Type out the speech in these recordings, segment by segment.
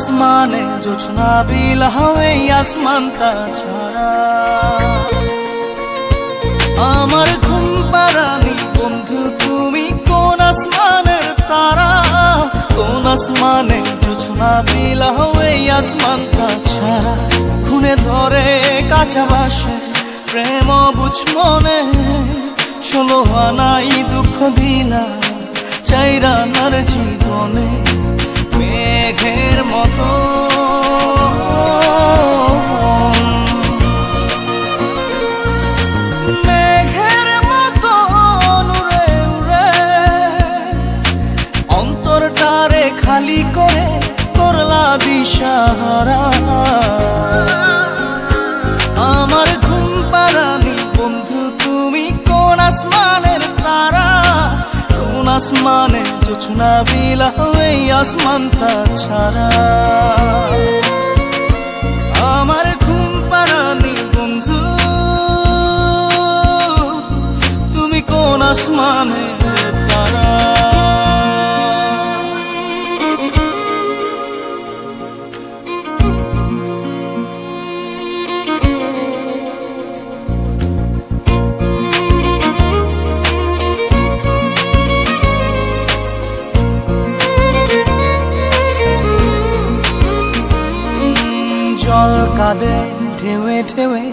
আসমানে জোছনা বিলা এই আসমানটা ছাড়া। আমার ঘুম পাড়ানি বন্ধু তুমি কোন আসমানের তারা, কোন আসমানে জোছনা বিলা এই আসমানটা ছাড়া। খুনে ধরে কাঁচা বাসে প্রেম বুঝ মনে, 16 আনাই দুঃখ দিলা চাইরা নার জীবনে। মেঘের মতো মেঘের মতো উড়ে উড়ে অন্তরটারে খালি করে করলা দিশাহারা। আমার ঘুম পাড়ানি বন্ধু তুমি কোন আসমানের তারা, কোন আসমানে জোছনা বিলা এই আসমানটা ছাড়া। আমার ঘুম পাড়ানি বন্ধু তুমি কোন আসমানের তারা। জল কাঁদে ঢেউে ঢেউে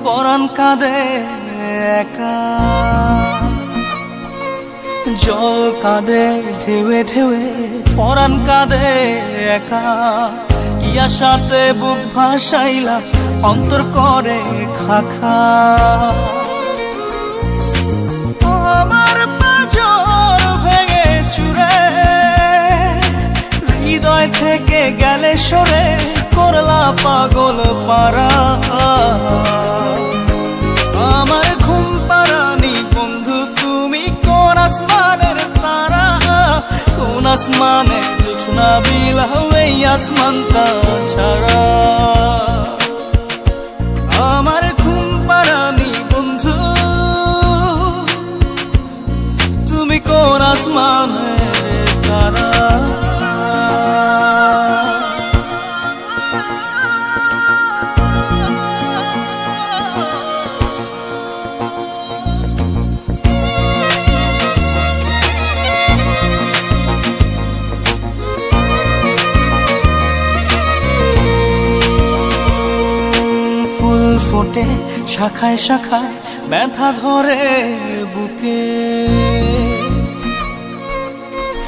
পরাণ কাঁদে একা, জল কাঁদে ঢেউে ঢেউে পরাণ কাঁদে একা। কি আশাতে বুক ভাসাইলা অন্তর করে খাখা। আমার পাঁজর ভেঙে চুরে হৃদয় থেকে গেলে সরে করলা পাগল পারা। আমার ঘুম পাড়ানি বন্ধু তুমি কোন আসমানের তারা, কোন আসমানে জোছনা বিলা এই আসমানটা ছাড়া। আমার ঘুম পাড়ানি বন্ধু তুমি কোন আসমানের তারা। ফোটে শাখায় শাখায় ব্যথা ধরে বুকে,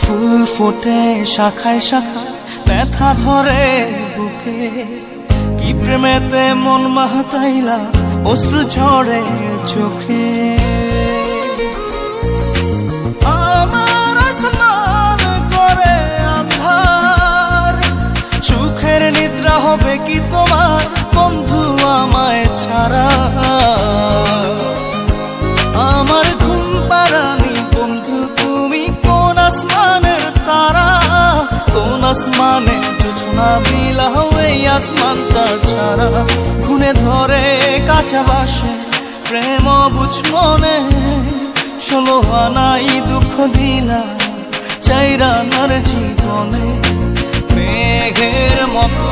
ফুল ফোটে শাখায় শাখায় ব্যথা ধরে বুকে। কি প্রেমেতে মন মাতাইলা অশ্রু ঝরে চোখে। আমার আসমান করে আন্ধার, সুখের নিদ্রা হবে কি তোমার বন্ধু আমায় ছাড়া। আমার ঘুম পাড়ানি বন্ধু তুমি কোন আসমানের তারা, কোন আসমানে জোছনা বিলা এই আসমানটা ছাড়া। খুনে ধরে কাঁচা বাসে প্রেম বুঝ মনে, 16 আনাই দুঃখ দিলা চাইরা নার জীবনে। মেঘের মতো